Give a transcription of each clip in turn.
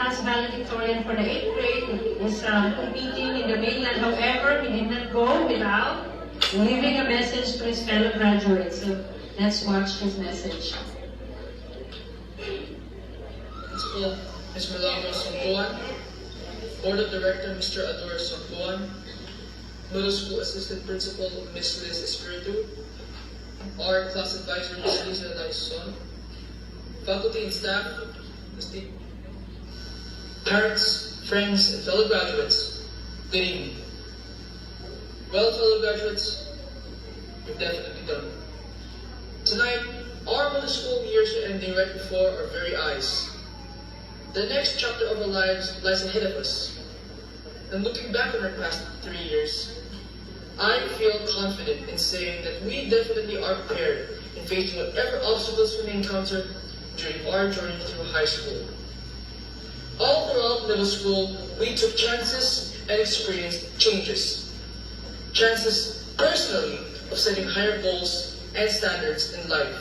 class valedictorian for the 8th grade is competing in the mainland. However, he did not go without leaving a message to his fellow graduates. So let's watch his message. Principal Ms. Milagro Sompuan, Board of Director Mr. Ador Sompuan, Middle School Assistant Principal Ms. Liz Espiritu, our Class Advisor Ms. Liza Laison, faculty and staff, parents, friends, and fellow graduates, good evening. Well, fellow graduates, we've definitely done it. Tonight, our middle school years are ending right before our very eyes. The next chapter of our lives lies ahead of us. And looking back on our past 3 years, I feel confident in saying that we definitely are prepared in facing whatever obstacles we may encounter during our journey through high school. All throughout middle school, we took chances and experienced changes. Chances personally of setting higher goals and standards in life.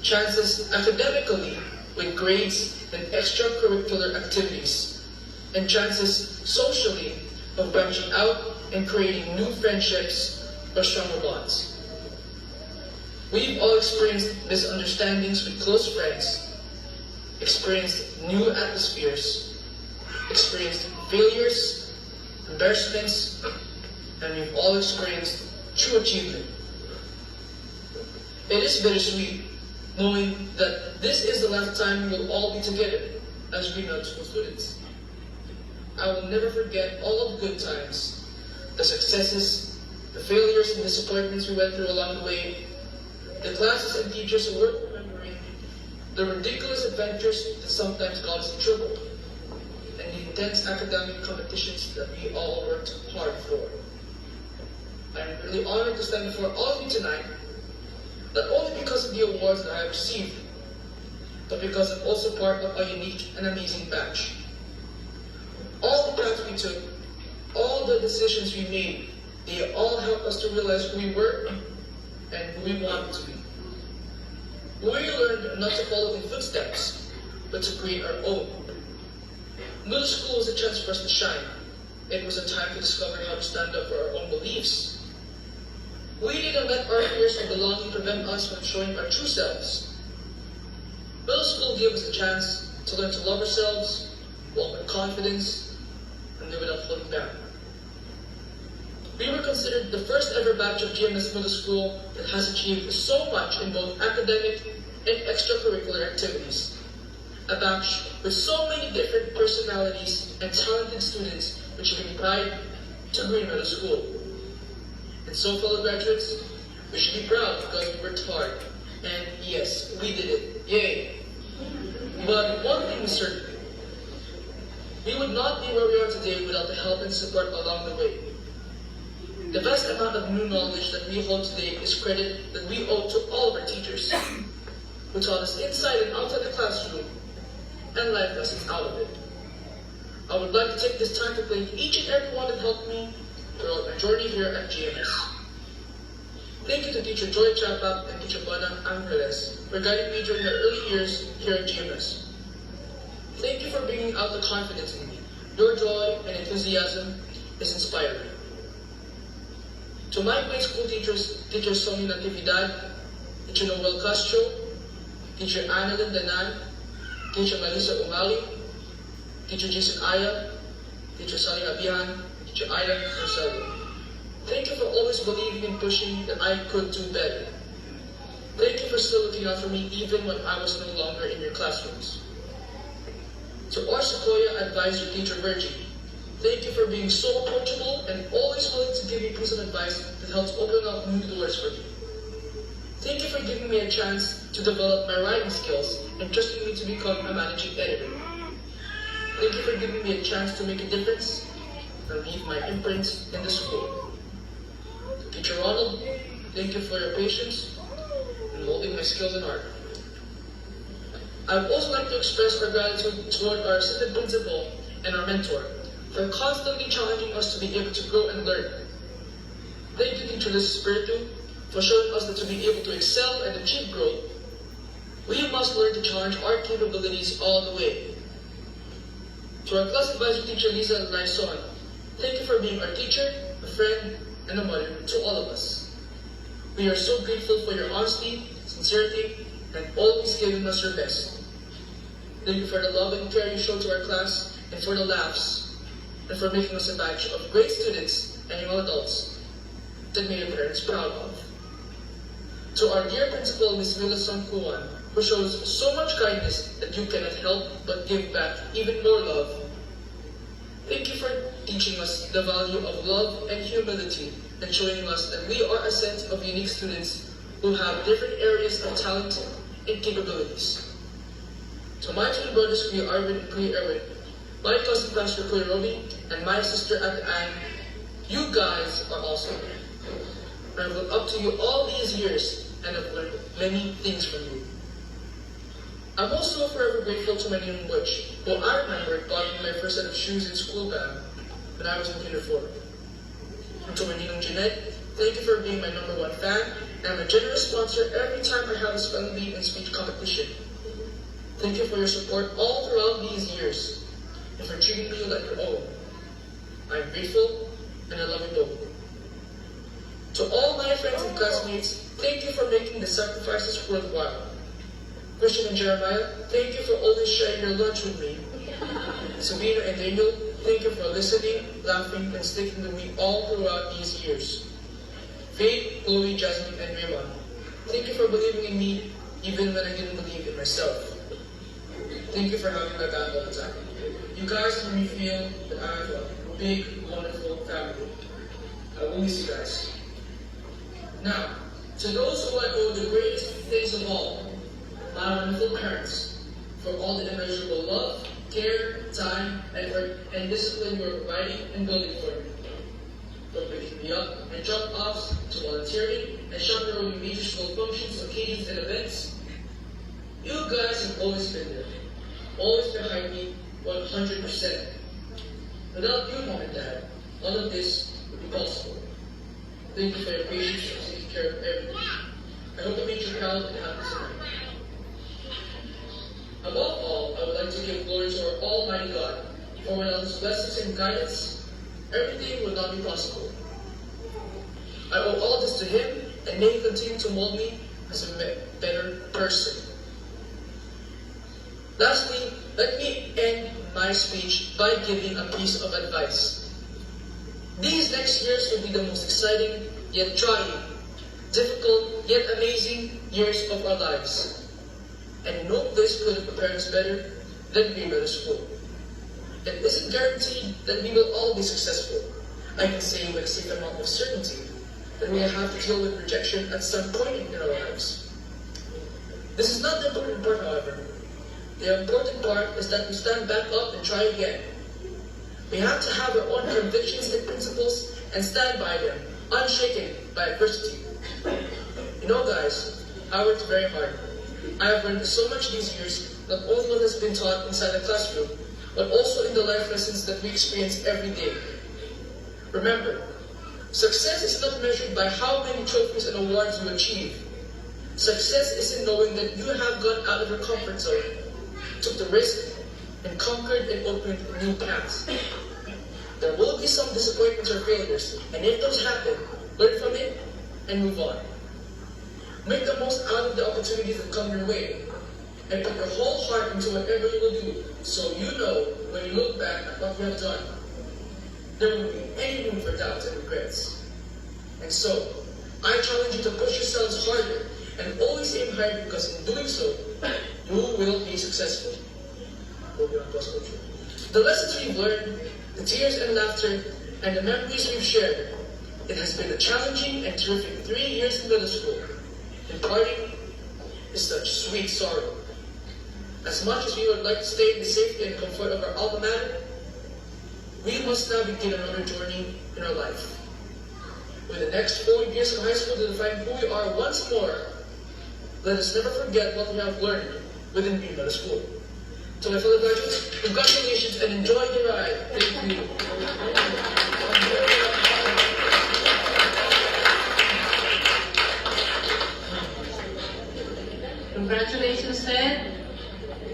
Chances academically with grades and extracurricular activities. And chances socially of branching out and creating new friendships or stronger bonds. We've all experienced misunderstandings with close friends, experienced new atmospheres, experienced failures, embarrassments, and we've all experienced true achievement. It is bittersweet knowing that this is the last time we will all be together as middle school students. I will never forget all of the good times, the successes, the failures and disappointments we went through along the way, the classes and teachers who worth remembering, the ridiculous adventures that sometimes got us in trouble, and the intense academic competitions that we all worked hard for. I am really honored to stand before all of you tonight, not only because of the awards that I have received, but because I'm also part of a unique and amazing batch. All the paths we took, all the decisions we made, they all helped us to realize who we were and who we wanted to be. We learned not to follow in footsteps, but to create our own. Middle school was a chance for us to shine. It was a time to discover how to stand up for our own beliefs. We didn't let our fears of belonging prevent us from showing our true selves. Middle school gave us a chance to learn to love ourselves, walk with confidence, and live without holding back. We were considered the first ever batch of GMS Middle School that has achieved so much in both academic and extracurricular activities. A batch with so many different personalities and talented students which bring pride to Green Middle School. And so, fellow graduates, we should be proud because we worked hard. And yes, we did it. Yay! But one thing is certain. We would not be where we are today without the help and support along the way. The vast amount of new knowledge that we hold today is credit that we owe to all of our teachers, who taught us inside and outside the classroom, and life lessons out of it. I would like to take this time to thank each and every one that helped me throughout my journey here at GMS. Thank you to Teacher Joy Chapak and Teacher Bona Angeles for guiding me during my early years here at GMS. Thank you for bringing out the confidence in me. Your joy and enthusiasm is inspiring. To my grade school teachers, Teacher Sonia Natividad, Teacher Noel Castro, Teacher Annalyn Danan, Teacher Melissa Umali, Teacher Jason Aya, Teacher Sally Abihan, Teacher Ida Marcelo. Thank you for always believing and pushing that I could do better. Thank you for still looking out for me even when I was no longer in your classrooms. To our Sequoia Advisor Teacher Virgie, thank you for being so approachable and always willing to give me piece of advice that helps open up new doors for me. Thank you for giving me a chance to develop my writing skills and trusting me to become a managing editor. Thank you for giving me a chance to make a difference and leave my imprint in the school. To Teacher Ronald, thank you for your patience in molding my skills in art. I would also like to express our gratitude toward our assistant principal and our mentor for constantly challenging us to be able to grow and learn. Thank you, Teacher Liz Espiritu, for showing us that to be able to excel and achieve growth, we must learn to challenge our capabilities all the way. To our class advisor teacher Lisa and Lyson, thank you for being our teacher, a friend, and a mother to all of us. We are so grateful for your honesty, sincerity, and always giving us your best. Thank you for the love and care you show to our class, and for the laughs, and for making us a batch of great students and young adults that made our parents proud of. To our dear principal, Ms. Wilson Kuan, who shows so much kindness that you cannot help but give back even more love. Thank you for teaching us the value of love and humility, and showing us that we are a set of unique students who have different areas of talent and capabilities. To my twin brothers, Kuya Arvin and Kuya Erwin, my cousin Pastor Kuya Roby, and my sister Ate Anne, you guys are awesome. I've looked up to you all these years and have learned many things from you. I'm also forever grateful to my Ninong Butch, who I remember bought me my first set of shoes and school bag when I was in Kinder 4. And to my Ninong Jeanette, thank you for being my #1 fan and my generous sponsor every time I have a spelling bee and speech competition. Thank you for your support all throughout these years and for treating me like your own. I am grateful and I love you both. To all my friends and classmates, thank you for making the sacrifices worthwhile. Christian and Jeremiah, thank you for always sharing your lunch with me. Sabina and Daniel, thank you for listening, laughing, and sticking with me all throughout these years. Faith, Chloe, Jasmine, and Raymond, thank you for believing in me even when I didn't believe in myself. Thank you for having my back all the time. You guys make me feel that I have a big, wonderful family. I will miss you guys. Now, to those who I owe the greatest things of all, my wonderful parents, for all the immeasurable love, care, time, effort, and discipline you are providing and building for me. From picking me up and drop-offs to volunteering and chaperoning major school functions, occasions, and events, you guys have always been there, always behind me 100%. Without you, Mom and Dad, none of this would be possible. Thank you for your patience and taking care of everything. I hope I made you proud and happy tonight. Above all, I would like to give glory to our Almighty God, for without His blessings and guidance, everything would not be possible. I owe all this to Him, and may He continue to mold me as a better person. Lastly, let me end my speech by giving a piece of advice. These next years will be the most exciting, yet trying, difficult, yet amazing years of our lives. And no place could have prepared us better than Meadow School. It isn't guaranteed that we will all be successful. I can say with a safe amount of certainty that we will have to deal with rejection at some point in our lives. This is not the important part, however. The important part is that we stand back up and try again. We have to have our own convictions and principles and stand by them, unshaken by adversity. You know, guys, I worked very hard. I have learned so much these years, not only what has been taught inside the classroom, but also in the life lessons that we experience every day. Remember, success is not measured by how many trophies and awards you achieve. Success is in knowing that you have gone out of your comfort zone, took the risk, and conquered and opened new paths. There will be some disappointments or failures, and if those happen, learn from it and move on. Make the most out of the opportunities that come your way, and put your whole heart into whatever you will do, so you know when you look back at what you have done, there won't be any room for doubts and regrets. And so, I challenge you to push yourselves harder and always aim higher, because in doing so, you will be successful. The lessons we've learned, the tears and laughter, and the memories we've shared, it has been a challenging and terrific 3 years in middle school. And parting is such sweet sorrow. As much as we would like to stay in the safety and comfort of our alma mater, we must now begin another journey in our life. With the next 4 years of high school to define who we are once more, let us never forget what we have learned within being middle school. To my fellow graduates, congratulations and enjoy the ride. Thank you. Congratulations, Ted,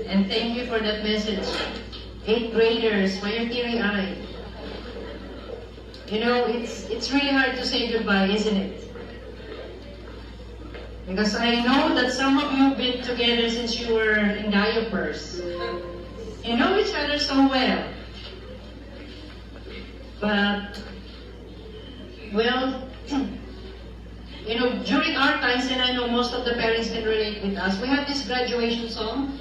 and thank you for that message. 8th graders, why you're teary-eyed? You know, it's really hard to say goodbye, isn't it? Because I know that some of you have been together since you were in diapers. You know each other so well. But, well, you know, during our times, and I know most of the parents can relate with us, we have this graduation song.